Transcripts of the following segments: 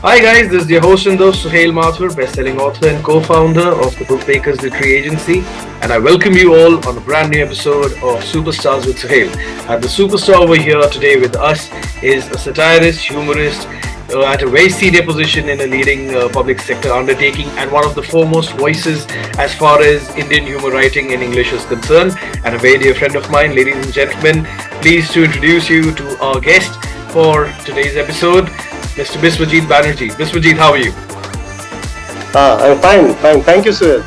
Hi guys, this is your host and host SUHAIL best-selling author and co-founder of the Bookmakers Literary Agency, and I welcome you all on a brand new episode of Superstars with SUHAIL. And the superstar over here today with us is a satirist, humorist, at a very senior position in a leading public sector undertaking, and one of the foremost voices as far as Indian humor writing in English is concerned, and a very dear friend of mine. Ladies and gentlemen, pleased to introduce you to our guest for today's episode, Mr. Biswajit Banerji. Biswajit, how are you? I'm fine. Thank you, Suhail.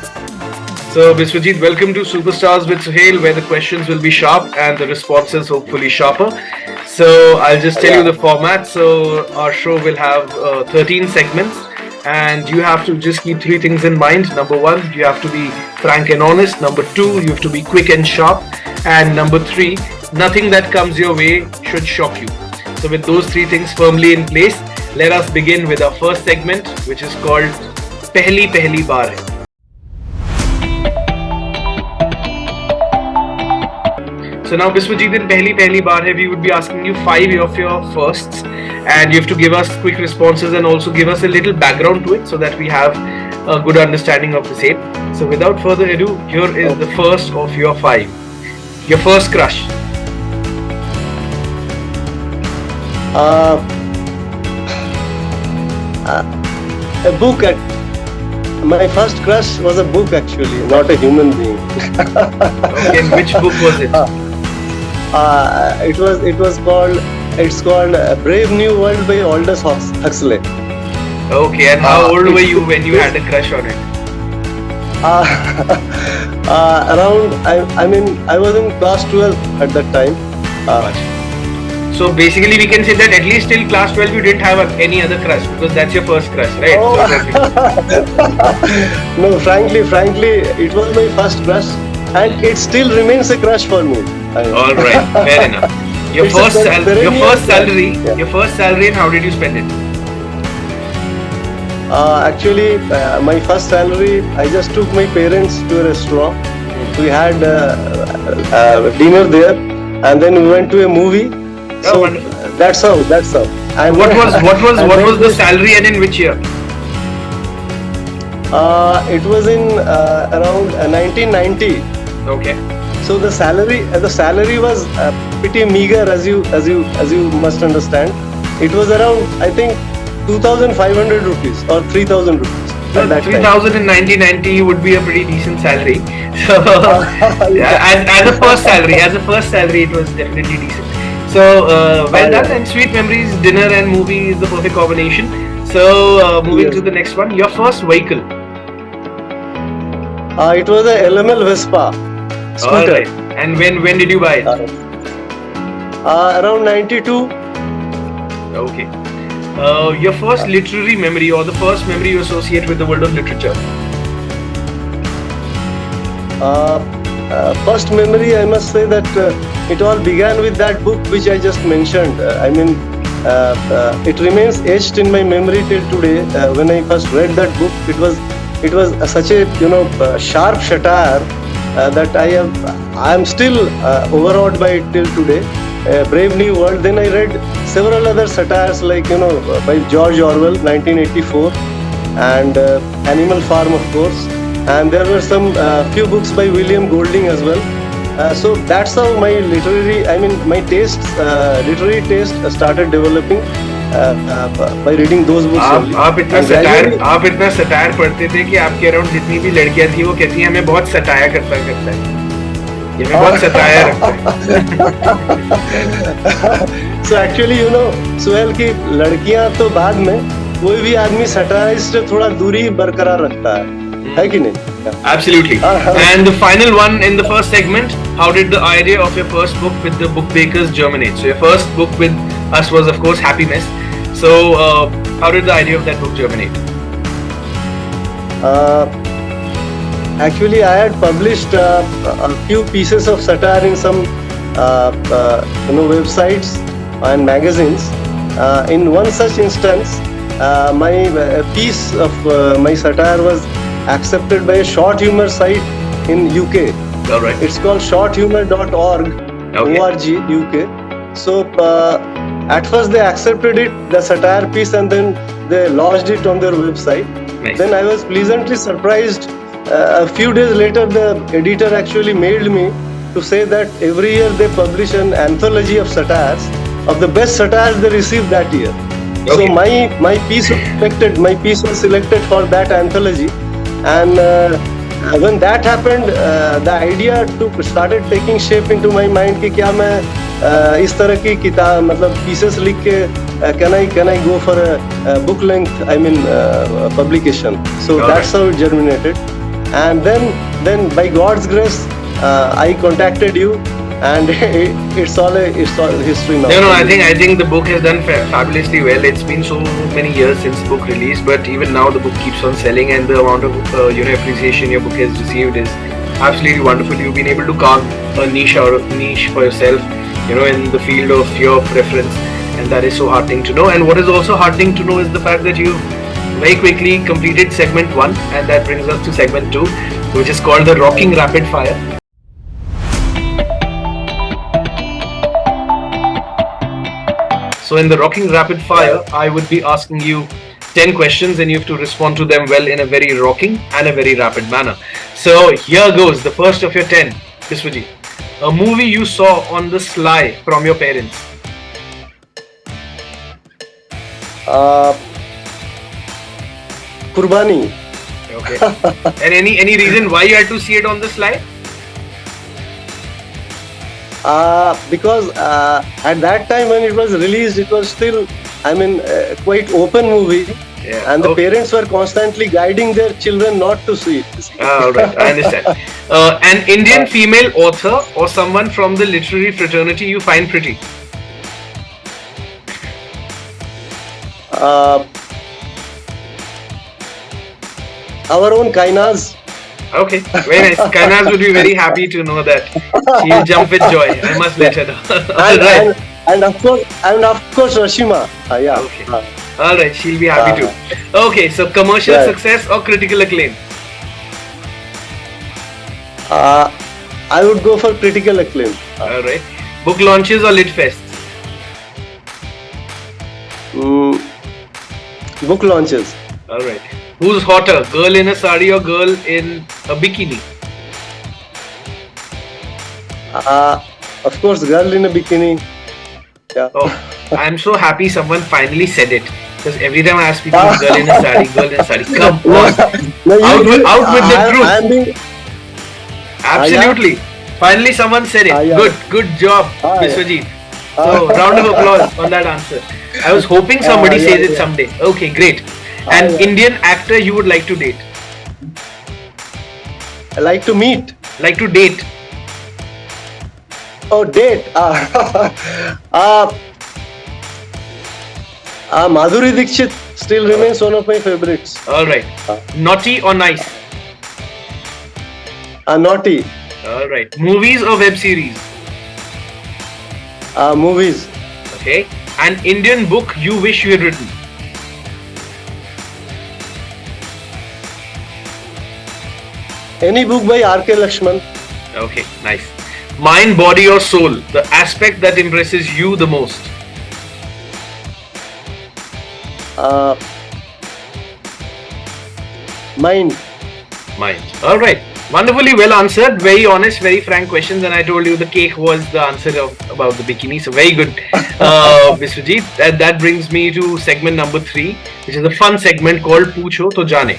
So, Biswajit, welcome to Superstars with SUHAIL, where the questions will be sharp and the responses hopefully sharper. So, I'll just tell you the format. So, our show will have 13 segments, and you have to just keep three things in mind. Number one, you have to be frank and honest. Number two, you have to be quick and sharp. And number three, nothing that comes your way should shock you. So, with those three things firmly in place, let us begin with our first segment, which is called Pehli Pehli Baar Hai. So now, Biswajit, in Pehli Pehli Baar Hai, we would be asking you 5 of your firsts, and you have to give us quick responses and also give us a little background to it so that we have a good understanding of the same. So without further ado, here is the first of your 5. Your first crush. A book. My first crush was a book, actually, not a human being. Okay, and which book was it? It's called Brave New World by Aldous Huxley. Okay, and how old were you when you had a crush on it? I was in class 12 at that time. So basically, we can say that at least till class 12 you didn't have any other crush, because that's your first crush, right? Oh. So No, frankly, it was my first crush, and it still remains a crush for me. All right, fair enough. Your first salary, and how did you spend it? Actually, my first salary, I just took my parents to a restaurant. We had dinner there, and then we went to a movie. So that's how. And what was the salary, and in which year? It was in around 1990. Okay. So the salary was pretty meager, as you must understand. It was around, I think, 2,500 rupees or 3,000 rupees. So 3,000 in 1990 would be a pretty decent salary. So as a first salary, it was definitely decent. So well done, and sweet memories, dinner and movie is the perfect combination. So moving to the next one, your first vehicle. It was a LML Vespa scooter. All right. And when did you buy it? Around 92. Okay. Your first literary memory, or the first memory you associate with the world of literature. First memory, I must say that it all began with that book which I just mentioned. It remains etched in my memory till today. When I first read that book, it was such a sharp satire that I am still overawed by it till today. Brave New World. Then I read several other satires like by George Orwell, 1984, and Animal Farm, of course. And there were some few books by William Golding as well. So that's how my literary taste started developing by reading those books. आप इतना satire पढ़ते थे कि आपके around जितनी भी लड़कियां थी वो कहती हैं हमें बहुत सताया करता है, ये हमें बहुत सताया रखता है. So actually, सुहेल की लड़कियां तो बाद में, कोई भी आदमी सटायर से थोड़ा दूरी बरकरार रखता है कि नहीं? Absolutely. And the final one in the first segment, how did the idea of your first book with the Bookmakers germinate? So your first book with us was, of course, Happy Mess. So how did the idea of that book germinate? Actually, I had published a few pieces of satire in some websites and magazines. In one such instance, my piece of my satire was accepted by a short humor site in UK. All right. It's called shorthumor.org. Okay. UK. So at first they accepted it, the satire piece, and then they lodged it on their website. Nice. Then I was pleasantly surprised. A few days later, the editor actually mailed me to say that every year they publish an anthology of satires, of the best satires they received that year. Okay. So my piece was selected for that anthology, and when that happened, the idea started taking shape into my mind कि क्या मैं इस तरह की किताब मतलब pieces लिख के can I go for a book length publication. So that's how it germinated, and then by God's grace I contacted you, and it's all history now. No, I think the book has done fabulously well. It's been so many years since the book released, but even now the book keeps on selling, and the amount of appreciation your book has received is absolutely wonderful. You've been able to carve a niche for yourself, in the field of your preference, and that is so heartening to know. And what is also heartening to know is the fact that you very quickly completed segment 1, and that brings us to segment 2, which is called the Rocking Rapid Fire. So in the Rocking Rapid Fire, I would be asking you 10 questions, and you have to respond to them well in a very rocking and a very rapid manner. So here goes the first of your 10, Biswajit. A movie you saw on the sly from your parents. Kurbani. Okay. And any reason why you had to see it on the sly? Because at that time when it was released, it was still, quite open movie, and the parents were constantly guiding their children not to see it. All right, I understand. An Indian female author or someone from the literary fraternity you find pretty? Our own Kainaz. Okay, very nice. Kainaz would be very happy to know that. She'll jump with joy. I must let her know. All right. And of course Rashima. Yeah. Okay. All right, she'll be happy too. Okay, so commercial success or critical acclaim? I would go for critical acclaim. All right. Book launches or lit fests? Book launches. All right. Who's hotter, girl in a sari or girl in a bikini? Of course, girl in a bikini. Yeah. Oh, I'm so happy someone finally said it. Because every time I ask people, girl in a sari. Come on. Out with the truth. Absolutely. Finally someone said it. Good job, Biswajit. So, round of applause on that answer. I was hoping somebody says it someday. Okay, great. An Indian actor you would like to date? I like to meet. Like to date? Oh, date. Madhuri Dixit still remains one of my favorites. Alright. Naughty or nice? Naughty. Alright. Movies or web series? Movies. Okay. An Indian book you wish you had written? Any book by R.K. Lakshman. Okay, nice. Mind, body or soul? The aspect that impresses you the most? Mind. Alright. Wonderfully well answered. Very honest, very frank questions. And I told you the cake was the answer about the bikini. So very good, Biswajit. That brings me to segment number 3, which is a fun segment called Poocho To Jaane.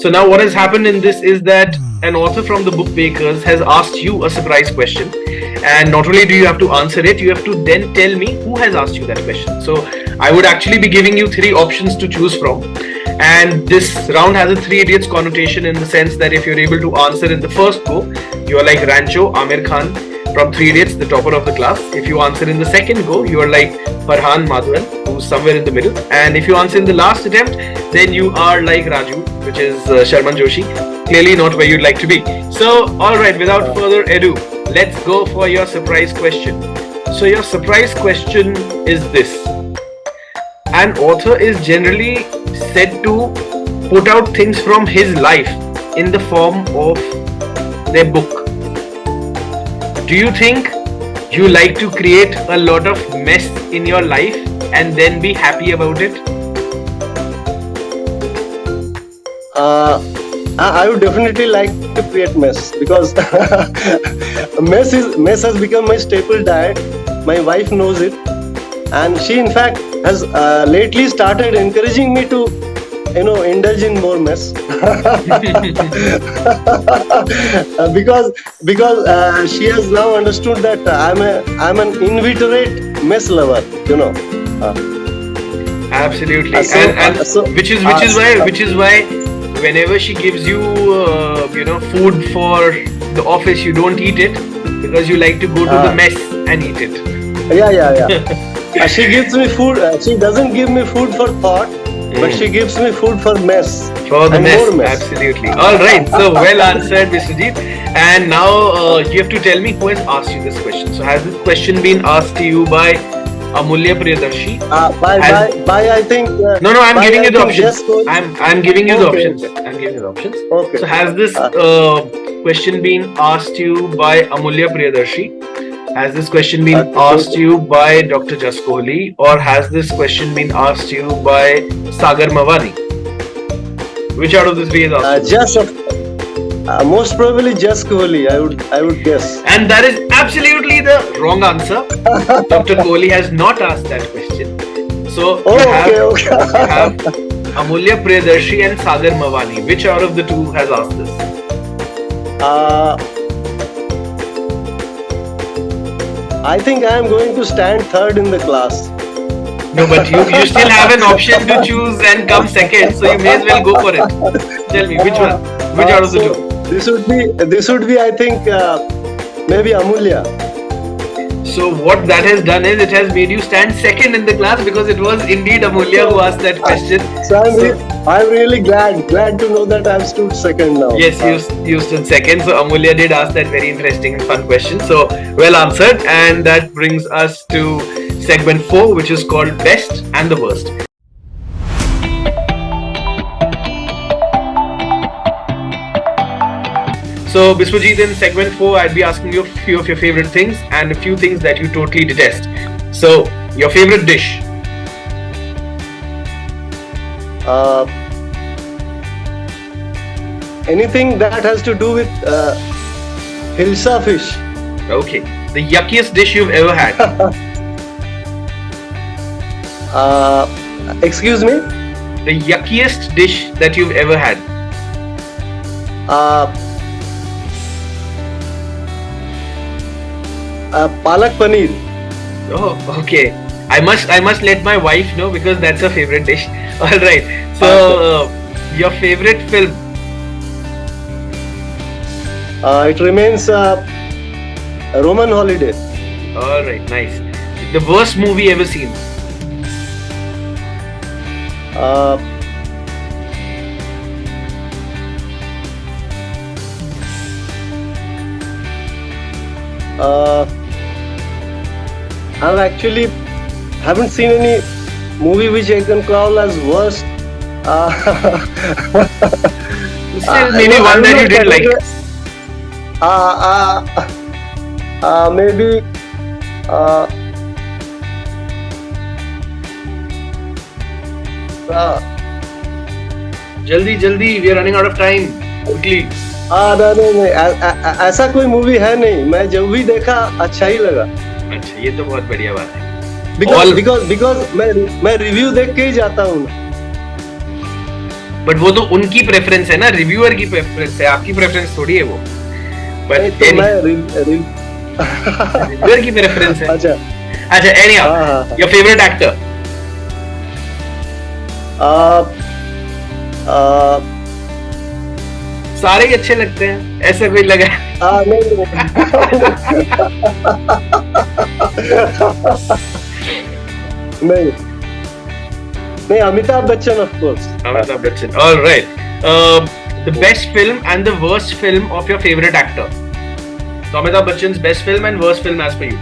So now what has happened in this is that an author from the Book Bakers has asked you a surprise question, and not only do you have to answer it, you have to then tell me who has asked you that question. So I would actually be giving you 3 options to choose from, and this round has a 3 idiots connotation in the sense that if you're able to answer in the first go, you are like Rancho Amir Khan from 3 Idiots, the topper of the class. If you answer in the second go, you are like Farhan Madhavan, who's somewhere in the middle. And if you answer in the last attempt, then you are like Raju, which is Sharman Joshi. Clearly not where you'd like to be. So, alright, without further ado, let's go for your surprise question. So your surprise question is this. An author is generally said to put out things from his life in the form of their book. Do you think You like to create a lot of mess in your life and then be happy about it? I would definitely like to create mess, because mess has become my staple diet. My wife knows it, and she in fact has lately started encouraging me to indulge in more mess. Because she has now understood that I'm an inveterate mess lover. Absolutely, and so which is why whenever she gives you food for the office, you don't eat it because you like to go to the mess and eat it. Yeah. She gives me food. She doesn't give me food for thought, but she gives me food for mess. For the and mess. More mess. Absolutely. All right. So well answered, Biswajit. And now you have to tell me who has asked you this question. So has this question been asked to you by Amulya Priyadarshi? By I think. No, I'm giving you the options. Yes, I'm giving you the options. Okay. I'm giving you the options. Okay. So has this question been asked to you by Amulya Priyadarshi? Has this question been asked to you by Dr. Jas Kohli, or has this question been asked to you by Sagar Mawani? Which out of the three is asked? Most probably Jas Kohli. I would guess. And that is absolutely the wrong answer. Dr. Kohli has not asked that question. So you have Amulya Priyadarshi and Sagar Mawani. Which out of the two has asked this? I think I am going to stand third in the class. No, but you still have an option to choose and come second, so you may as well go for it. Tell me, which one? Which out of the two? This would be I think maybe Amulya. So what that has done is it has made you stand second in the class, because it was indeed Amulya who asked that question. I'm really glad to know that I've stood second now. Yes, you stood second. So Amulya did ask that very interesting and fun question. So well answered, and that brings us to segment 4, which is called Best and the Worst. So Biswajit, in segment 4, I'd be asking you a few of your favorite things and a few things that you totally detest. So your favorite dish? Anything that has to do with hilsa fish. Okay. The yuckiest dish you've ever had? Excuse me? The yuckiest dish that you've ever had? Palak paneer. Oh, okay. I must let my wife know, because that's her favorite dish. All right. So your favorite film? It remains Roman Holiday. All right, nice. The worst movie ever seen? I actually haven't seen any movie which I can call as worst. Still, maybe one that you didn't like. Maybe. जल्दी, we are running out of time. Quickly. नहीं, ऐसा कोई movie है नहीं. मैं जब भी देखा अच्छा ही लगा. अच्छा, ये तो बहुत बढ़िया बात है. Because मैं रिव्यू देख के ही जाता हूँ. बट वो तो उनकी प्रेफरेंस है ना, रिव्यूअर की प्रेफरेंस है, आपकी प्रेफरेंस थोड़ी है वो. बट तो मैं रिव्यूअर की प्रेफरेंस है. अच्छा, anyhow, your favorite actor? सारे ही अच्छे लगते हैं, ऐसा कोई लगा? नहीं, Amitabh Bachchan, of course. Amitabh Bachchan. All right. The best film and the worst film of your favorite actor. So Amitabh Bachchan's best film and worst film as per you.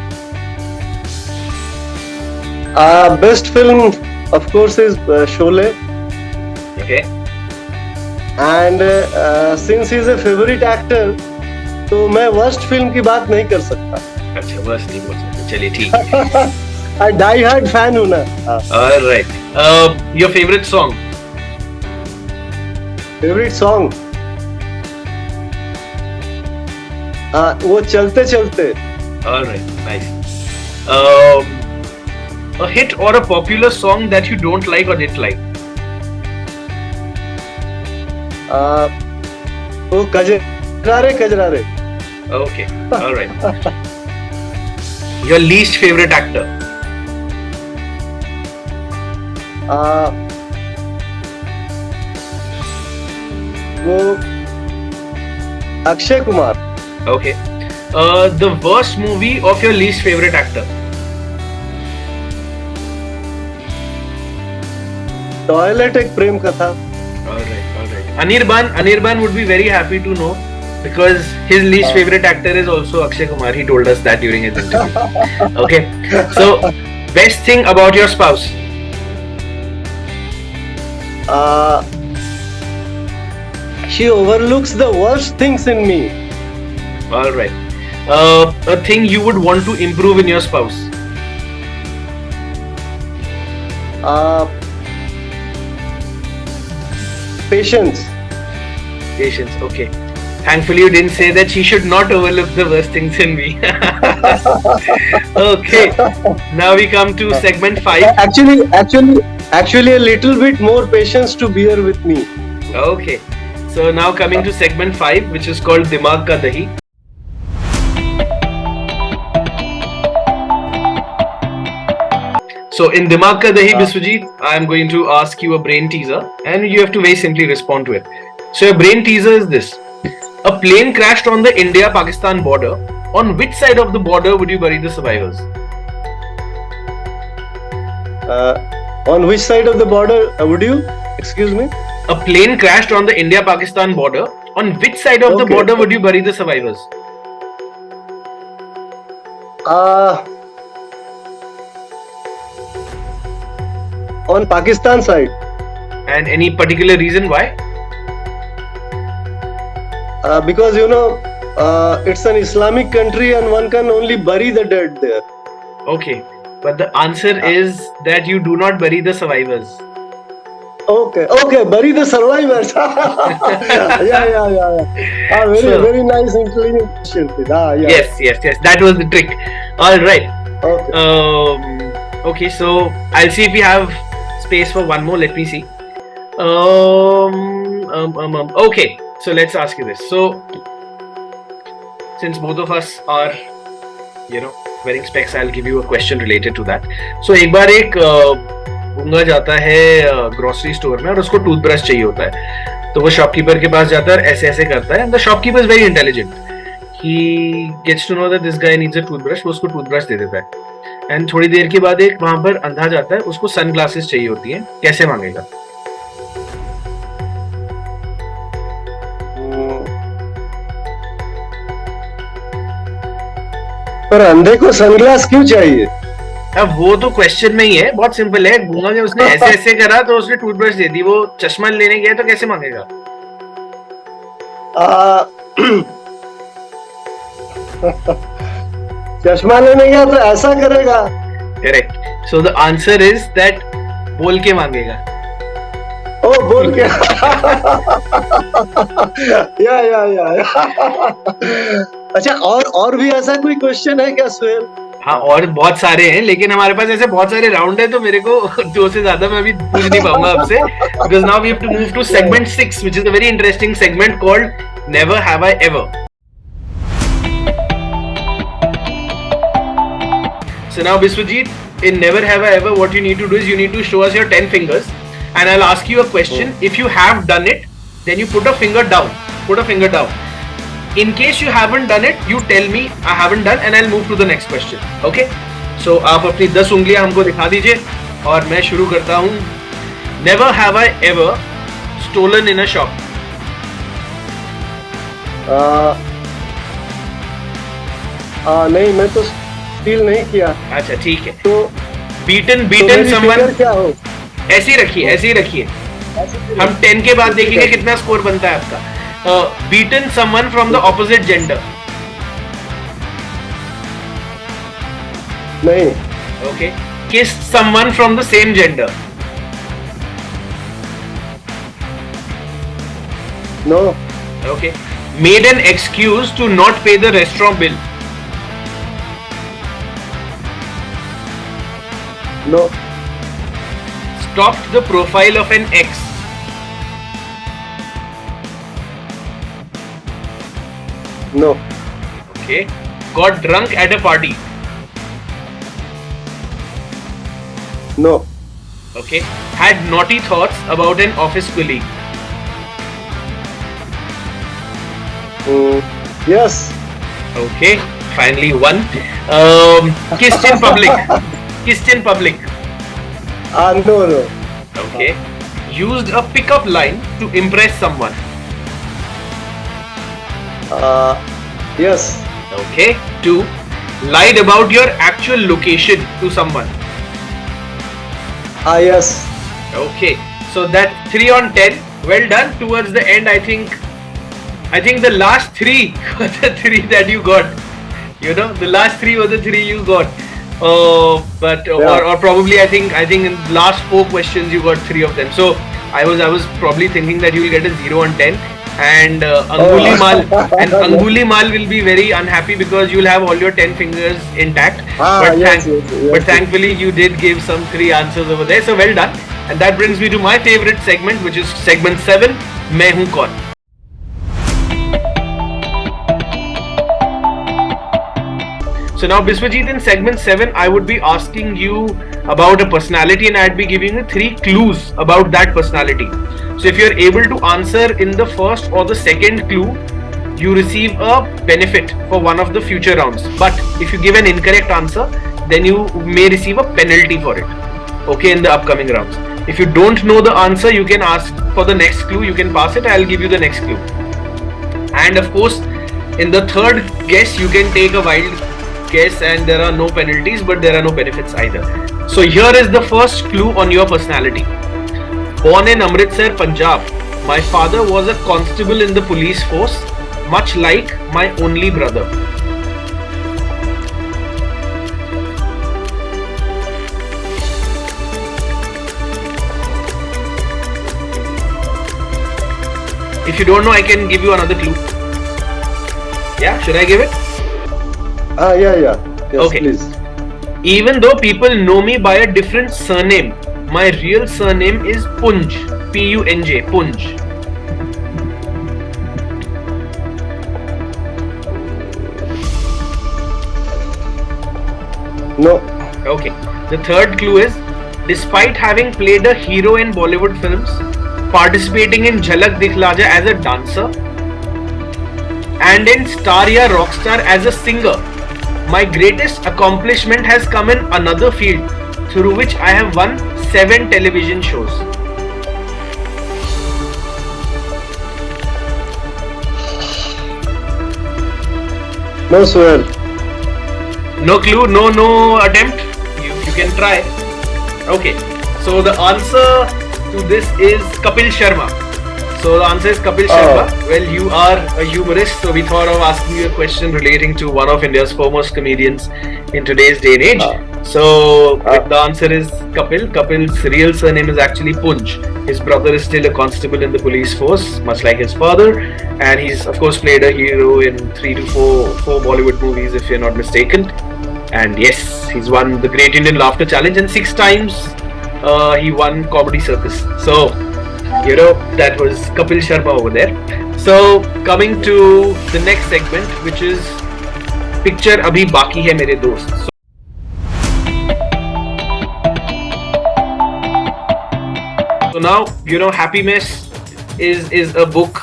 Best film, of course, is Sholay. Okay. And since he is a favorite actor, तो मैं worst film की बात नहीं कर सकता. अच्छा verse नहीं बोल सकते, चलिए ठीक है। डाई हार्ड फैन हूँ ना। Alright, your favourite song? Favourite song वो चलते चलते। Alright, nice. A hit or a popular song that you don't like or didn't like? वो कजरारे कजरारे। Okay, alright. Your least favorite actor? वो Akshay Kumar. Okay. The worst movie of your least favorite actor? Toilet एक प्रेम कथा। Alright, alright. Anirban would be very happy to know because his least favorite actor is also Akshay Kumar. He told us that during his interview. Okay. So, best thing about your spouse? She overlooks the worst things in me. Alright. A thing you would want to improve in your spouse? Patience. Patience, okay. Thankfully, you didn't say that she should not overlook the worst things in me. Okay. Now we come to segment 5. Actually, a little bit more patience to bear with me. Okay. So now coming to segment 5, which is called Dimag Ka Dahi. So in Dimag Ka Dahi, Biswajit, I am going to ask you a brain teaser and you have to very simply respond to it. So your brain teaser is this. A plane crashed on the India-Pakistan border. On which side of the border would you bury the survivors? On which side of the border would you? Excuse me? A plane crashed on the India-Pakistan border. On which side of the border would you bury the survivors? On Pakistan side. And any particular reason why? Because it's an Islamic country and one can only bury the dead there. Okay, but the answer is that you do not bury the survivors. Okay, bury the survivors. Yeah. Very nice, intelligent question. Yeah. Yes, that was the trick. All right. Okay. Okay, so I'll see if we have space for one more. Let me see. Okay, so let's ask you this. So, since both of us are, wearing specs, I'll give you a question related to that. So, एक बार एक गूंगा जाता है grocery store में और उसको toothbrush चाहिए होता है, तो वो शॉपकीपर के पास जाता है और ऐसे ऐसे करता है. And the shopkeeper is very intelligent. He gets to know that this guy needs a toothbrush. वो उसको टूथब्रश दे देता है. एंड थोड़ी देर के बाद एक वहां पर अंधा जाता है, उसको सन ग्लासेस चाहिए होती हैं. कैसे मांगेगा? पर अंधे को सनग्लास क्यों चाहिए? अब वो तो क्वेश्चन में ही है. बहुत सिंपल है. गूंगा जब उसने ऐसे ऐसे करा तो उसने टूथब्रश दे दी. वो चश्मा लेने गया तो कैसे मांगेगा? चश्मा लेने गया तो ऐसा करेगा. Correct. So the answer is that बोल के मांगेगा. ओ बोल के. या. अच्छा, और भी ऐसा कोई क्वेश्चन है क्या सुहेल? हाँ, और बहुत सारे हैं, लेकिन हमारे पास ऐसे बहुत सारे राउंड है तो मेरे को 2 से ज्यादा मैं अभी पूछ नहीं पाऊंगा आपसे. Because now we have to move to segment 6, which is a very interesting segment called Never Have I Ever. So now Biswajit, in Never Have I Ever, what you need to do is you need to show us your 10 fingers and I'll ask you a question. If you have done it, then you put a finger down. Put a finger down. In case you haven't done it, you tell me I haven't done and I'll move to the next question. Okay? So आप अपनी 10 उंगलियां हमको दिखा दीजिए और मैं शुरू करता हूँ. Never have I ever stolen in a shop. नहीं, मैं तो स्टील नहीं किया. अच्छा ठीक है. तो beaten someone. क्या हो? ऐसे ही रखिए. हम 10 के बाद देखेंगे कितना स्कोर बनता है आपका. Beaten someone from the opposite gender. नहीं. Okay. Kissed someone from the same gender. No. Okay. Made an excuse to not pay the restaurant bill. No. Stalked the profile of an ex. No. Okay. Got drunk at a party. No. Okay. Had naughty thoughts about an office colleague. Yes. Okay. Finally one. Kissed in public. Kissed in public. No, no. Okay. Used a pickup line to impress someone. Yes. Okay. 2. Lied about your actual location to someone. Yes. Okay. So that 3 on 10. Well done. Towards the end, I think the last 3 were the 3 that you got. You know, the last 3 were the 3 you got. But or probably I think in the last 4 questions you got 3 of them. So I was probably thinking that you will get a 0 on 10. And Anguli Mal will be very unhappy because you will have all your 10 fingers intact. But thankfully you did give some 3 answers over there. So well done. And that brings me to my favorite segment, which is segment 7, Main Hoon Kaun. So now Biswajit, in segment 7, I would be asking you about a personality and I'd be giving you 3 clues about that personality. So if you're able to answer in the first or the second clue, you receive a benefit for one of the future rounds. But if you give an incorrect answer, then you may receive a penalty for it. Okay, in the upcoming rounds. If you don't know the answer, you can ask for the next clue, you can pass it, I'll give you the next clue. And of course, in the third guess, you can take a wild guess and there are no penalties, but there are no benefits either. So here is the first clue on your personality. Born in Amritsar, Punjab, my father was a constable in the police force, much like my only brother. If you don't know, I can give you another clue. Yeah, should I give it? Yeah. Yes, okay. Please. Even though people know me by a different surname, my real surname is Punj. Punj. Punj. No. Okay. The third clue is, despite having played a hero in Bollywood films, participating in Jhalak Dikla Ja as a dancer, and in Star Ya Rockstar as a singer, my greatest accomplishment has come in another field through which I have won 7 television shows. No, Suhail. No clue, no attempt. You can try. Okay. So the answer to this is Kapil Sharma. So the answer is Kapil Sharma. Well, you are a humorist, so we thought of asking you a question relating to one of India's foremost comedians in today's day and age. So the answer is Kapil. Kapil's real surname is actually Punj. His brother is still a constable in the police force, much like his father, and he's of course played a hero in 3 to 4 Bollywood movies, if you're not mistaken. And yes, he's won the Great Indian Laughter Challenge, and 6 times he won Comedy Circus. So you know, that was Kapil Sharma over there. So coming to the next segment, which is Picture Abhi Baki Hai Mere Dost. So now, you know, Happy Mess is a book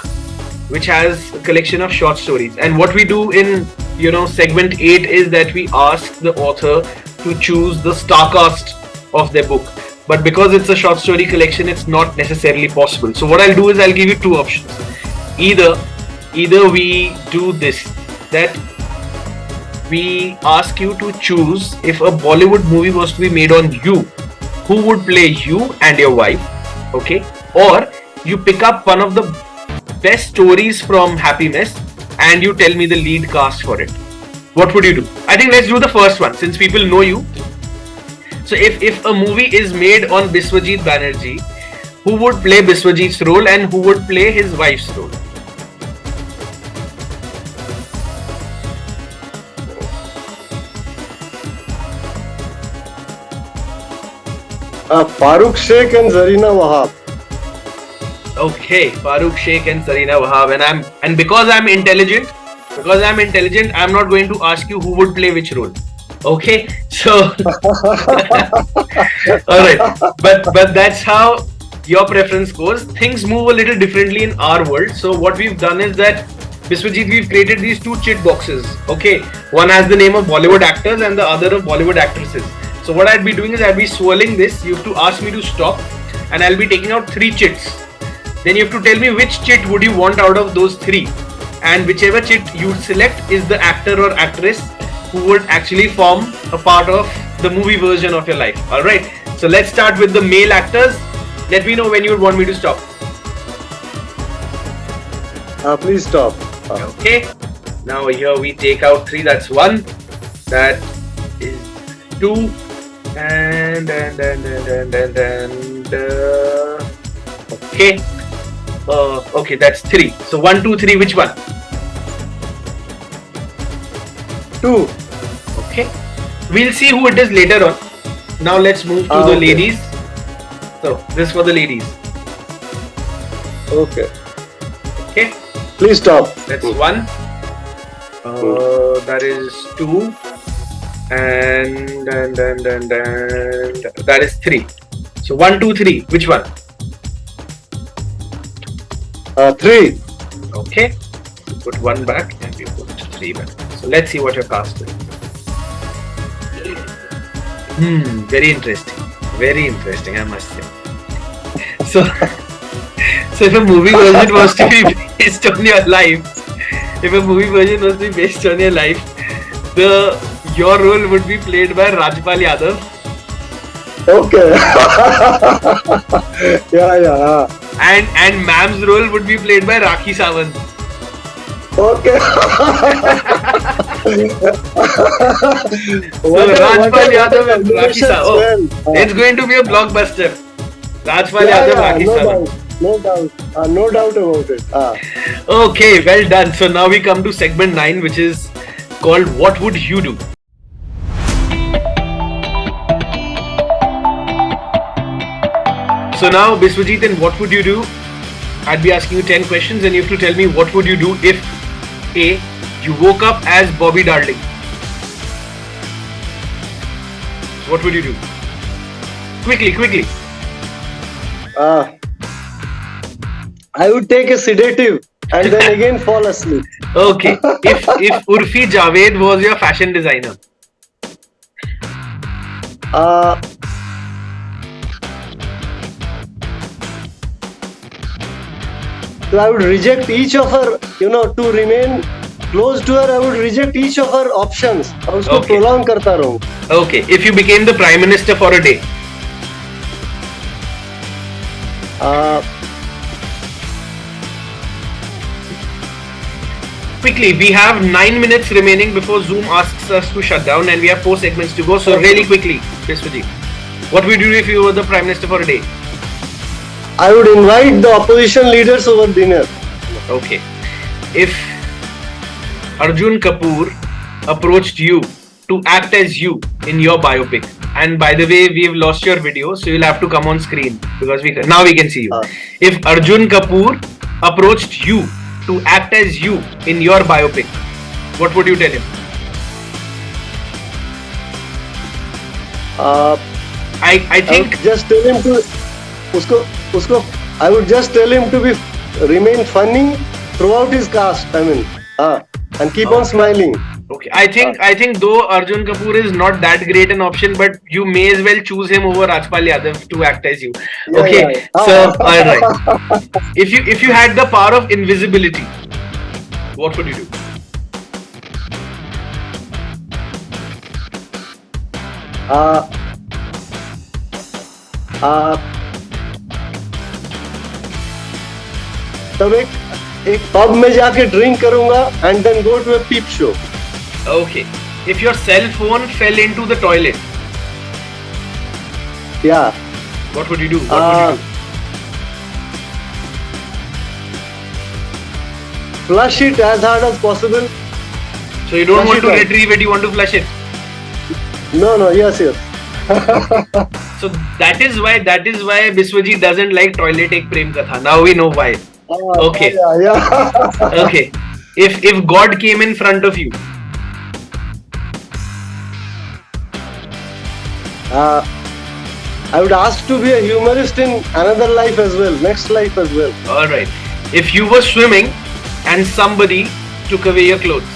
which has a collection of short stories. And what we do in, you know, segment 8 is that we ask the author to choose the star cast of their book. But because it's a short story collection, it's not necessarily possible. So what I'll do is I'll give you 2 options. Either we do this, that we ask you to choose, if a Bollywood movie was to be made on you, who would play you and your wife, okay? Or you pick up one of the best stories from Happy Mess and you tell me the lead cast for it. what would you do? I think let's do the first one since people know you. So if a movie is made on Biswajit Banerji, who would play Biswajit's role and who would play his wife's role? Farooq Sheikh and Zarina Wahab. Okay, Farooq Sheikh and Zarina Wahab, and because I'm intelligent, I'm not going to ask you who would play which role. Okay, so all right, but that's how your preference goes. Things move a little differently in our world. So what we've done is that Biswajit, we've created these two chit boxes. Okay, one has the name of Bollywood actors and the other of Bollywood actresses. So what I'd be doing is I'd be swirling this. You have to ask me to stop, and I'll be taking out 3 chits. Then you have to tell me which chit would you want out of those 3, and whichever chit you select is the actor or actress who would actually form a part of the movie version of your life. Alright, so let's start with the male actors. Let me know when you would want me to stop. Please stop. Okay, now here we take out 3, that's 1, that is 2, and okay. Okay, that's 3. So 1, 2, 3, which one? 2. Okay. We'll see who it is later on. Now let's move to the ladies. So this for the ladies. Okay. Okay. Please stop. That's 1. That is 2. And that is 3. So 1, 2, 3. Which one? 3. Okay. Put 1 back and we put 3 back. So let's see what your cast is. Very interesting. Very interesting, I must say. So if a movie version was to be based on your life, your role would be played by Rajpal Yadav. Okay. Yeah. And Ma'am's role would be played by Rakhi Sawant. Okay. So Rajpal Yadav and Rakhi Sawant. It's going to be a blockbuster. Rajpal Yadav, Rakhi Sawant. No doubt about it. Okay, well done. So now we come to segment 9, which is called What Would You Do? So now, Biswajit, in What Would You Do? I'd be asking you 10 questions and you have to tell me what would you do if A. You woke up as Bobby Darling. What would you do? Quickly. I would take a sedative and then again fall asleep. Okay. If Urfi Javed was your fashion designer. So I would reject each of her, to remain close to her, I would reject each of her options. और उसको prolong करता रहूं. Okay. If you became the Prime Minister for a day. Quickly, we have 9 minutes remaining before Zoom asks us to shut down and we have 4 segments to go. So really quickly, Biswajit, what would you do if you were the Prime Minister for a day? I would invite the opposition leaders over dinner. Okay. If Arjun Kapoor approached you to act as you in your biopic, and by the way, we've lost your video, so you'll have to come on screen because now we can see you. If Arjun Kapoor approached you to act as you in your biopic, what would you tell him? I think just tell him to I would just tell him to remain funny throughout his cast. And keep on smiling. Okay, I think though Arjun Kapoor is not that great an option, but you may as well choose him over Rajpal Yadav to act as you. Okay, so alright. If you had the power of invisibility, what would you do? तब एक pub में जाके drink करूंगा and then go to a peep show. Okay. If your cell phone fell into the toilet, Yeah. what would you do? What Uh, would you do? Flush it as hard as possible. So you don't flush want it to out. retrieve it, you want to flush it. No, yes. So that is why Biswajit doesn't like toilet ek prem katha. Now we know why. Okay. Yeah. Okay. If God came in front of you, I would ask to be a humorist in another life as well, next life as well. all right. If you were swimming and somebody took away your clothes,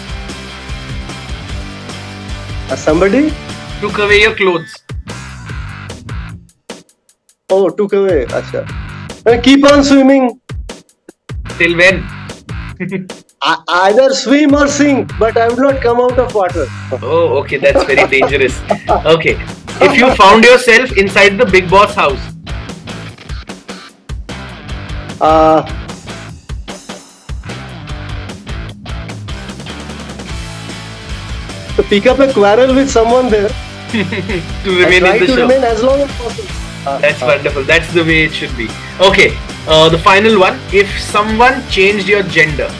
Somebody took away your clothes, took away. Acha. Keep on swimming. till when? Either swim or sink, but I would not come out of water. Oh, okay, that's very dangerous. Okay. If you found yourself inside the big boss house, Uh, to pick up a quarrel with someone there, to I remain try in the to show. remain as long as possible. That's wonderful. That's the way it should be. Okay. The final one. If someone changed your gender,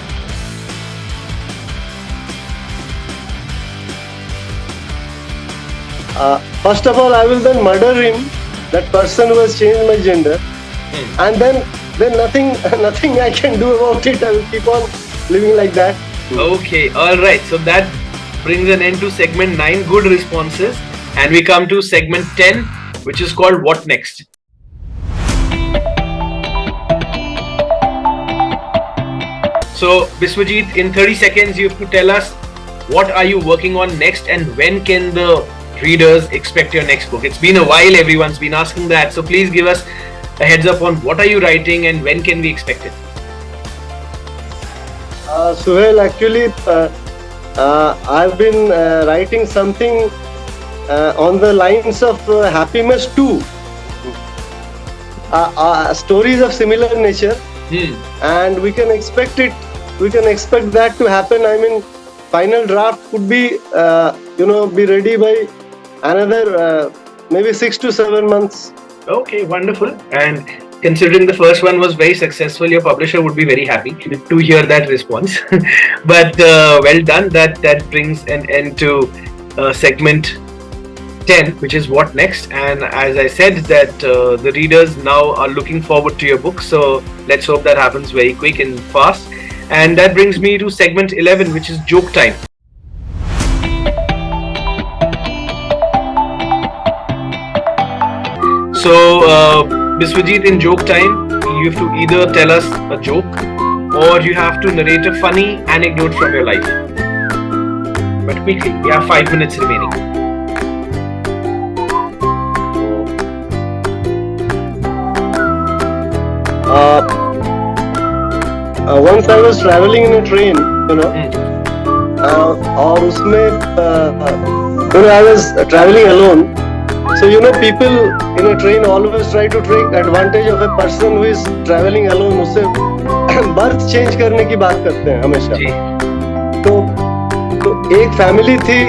First of all, I will then murder him, that person who has changed my gender, and then nothing I can do about it. I will keep on living like that. okay, all right. So that brings an end to segment 9. Good responses. And we come to segment 10, which is called What Next? So, Biswajit, in 30 seconds, you have to tell us what are you working on next and when can the readers expect your next book? It's been a while, everyone's been asking that. So, please give us a heads up on what are you writing and when can we expect it? Suhail, actually, I've been writing something on the lines of Happiness 2. Stories of similar nature, and we can expect it. We can expect that to happen. I mean, final draft could be, be ready by another maybe 6 to 7 months. Okay, wonderful. And considering the first one was very successful, your publisher would be very happy to hear that response. But well done. That brings an end to segment 10, which is What Next. And as I said, that the readers now are looking forward to your book. So let's hope that happens very quick and fast. And that brings me to segment 11, which is Joke Time. So, Biswajit, in Joke Time, you have to either tell us a joke or you have to narrate a funny anecdote from your life. But quickly, we have 5 minutes remaining. Once I was traveling in a train, और उसमें I was traveling alone. So people in a train always try to take advantage of a person who is traveling alone. उससे birth change करने की बात करते हैं हमेशा. तो एक फैमिली थी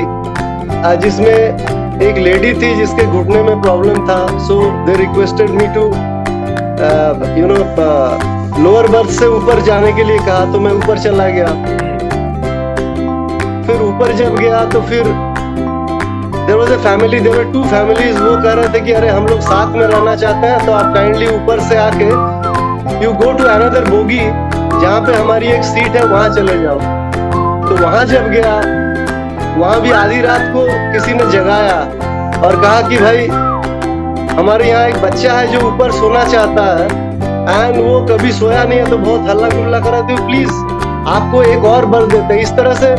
जिसमें एक लेडी थी जिसके घुटने में प्रॉब्लम था. So they requested me to lower berth से ऊपर जाने के लिए कहा. तो मैं ऊपर चला गया. फिर ऊपर जब गया तो फिर there was a family, there were 2 families. वो कह रहे थे कि अरे हम लोग साथ में रहना चाहते हैं, तो आप काइंडली ऊपर से आके you go to another bogie जहाँ पे हमारी एक सीट है, वहाँ चले जाओ. तो वहाँ जब गया, वहाँ भी आधी रात को किसी ने जगाया और कहा कि भाई हमारे यहाँ एक बच्चा है जो ऊपर सोना चाहता है एंड वो कभी सोया नहीं है, तो बहुत हल्ला गुल्ला कर रहे थे. प्लीज आपको एक और बर्थ देते हैं. इस तरह से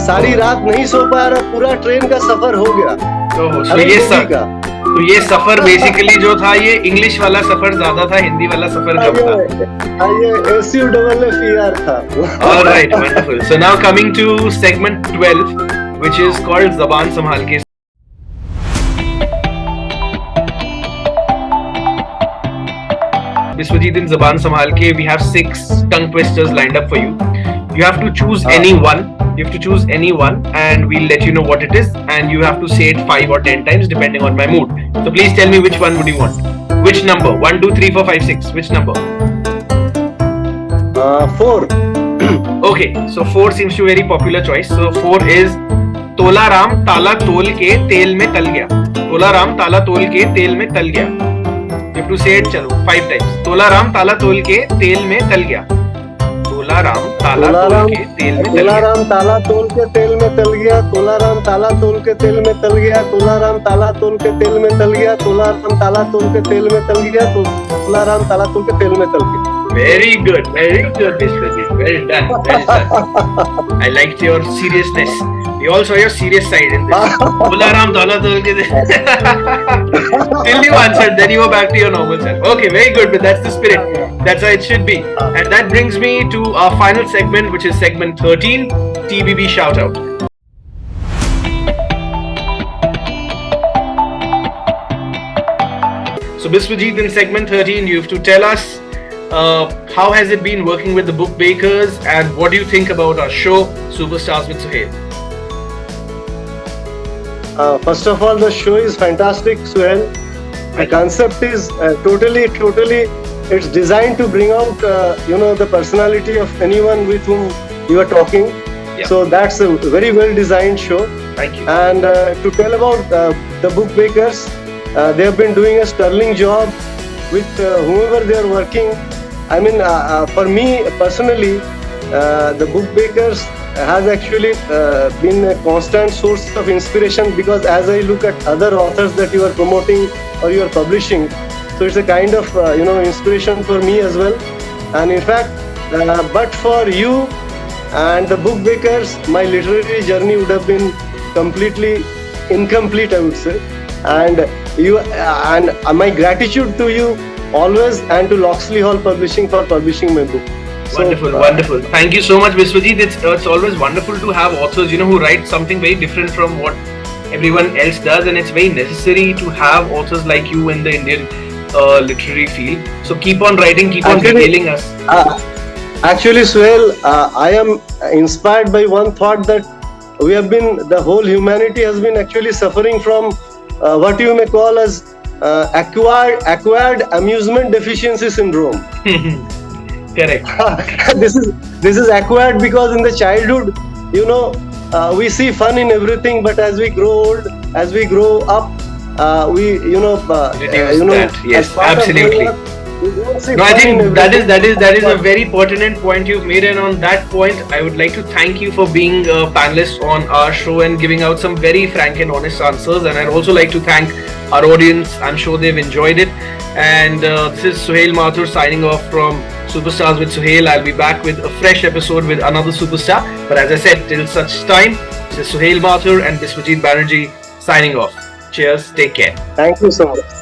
सारी रात नहीं सो पा रहा, पूरा ट्रेन का सफर हो गया. तो ये सफर बेसिकली जो था, ये इंग्लिश वाला सफर ज्यादा था, हिंदी वाला सफर कम था. ये SUHAIL था. All right, wonderful. So now coming to segment 12, which is called Zaban Samhal Ke. Biswajit, in Zaban Samhal Ke, we have 6 tongue twisters lined up for you. You have to choose any one. You have to choose any one, and we'll let you know what it is. And you have to say it 5 or 10 times depending on my mood. So please tell me which one would you want. Which number? 1, 2, 3, 4, 5, 6. Which number? 4. Okay, so 4 seems to be a very popular choice. So 4 is तोला राम ताला तोल के तेल में तल गया. तोला राम ताला तोल के तेल में तल गया. You have to say it, चलो 5 times. तोला राम ताला तोल के तेल में तल गया. तोला राम ताला तोल के तेल में तल गया. तोला राम ताला तोल के तेल में तल गया. तोला राम ताला तोल के तेल में तल गया. तोला राम ताला तोल के तेल में तल गया. तोला राम ताला तोल के तेल में तल गया. तोला राम ताला तोल के तेल में तल गया. Very good, Biswajit. Well done, well done. I liked your seriousness. We all saw your serious side in this. Tula Ram Tala Tol ke Till you answered, then you were back to your normal self. Okay, very good, but that's the spirit. That's how it should be. And that brings me to our final segment, which is segment 13, TBB Shoutout. So Biswajit, in segment 13, you have to tell us how has it been working with the book bakers, and what do you think about our show, Superstars with Suhail? First of all, the show is fantastic, Suhail. The concept is totally, it's designed to bring out, the personality of anyone with whom you are talking. Yeah. So that's a very well designed show. Thank you. And to tell about the book bakers, they have been doing a sterling job with whomever they are working. I mean, for me personally, the book bakers has actually been a constant source of inspiration, because as I look at other authors that you are promoting or you are publishing, so it's a kind of inspiration for me as well. And in fact, but for you and the book bakers, my literary journey would have been completely incomplete, I would say. And you and my gratitude to you always, and to Loxley Hall Publishing for publishing my book. Wonderful. Thank you so much, Biswajit. It's always wonderful to have authors, who write something very different from what everyone else does, and it's very necessary to have authors like you in the Indian literary field. So keep on writing, keep on regaling us. Actually, Suhail, I am inspired by one thought that the whole humanity has been actually suffering from what you may call as acquired amusement deficiency syndrome. Correct. This is acquired because in the childhood, we see fun in everything, but as we grow old, as we grow up, yes, absolutely. No, I think that is a very pertinent point you've made, and on that point, I would like to thank you for being a panelist on our show and giving out some very frank and honest answers. And I'd also like to thank our audience. I'm sure they've enjoyed it. And this is Suhail Mathur signing off from Superstars with Suhail. I'll be back with a fresh episode with another superstar. But as I said, till such time, this is Suhail Mathur and Biswajit Banerji signing off. Cheers. Take care. Thank you so much.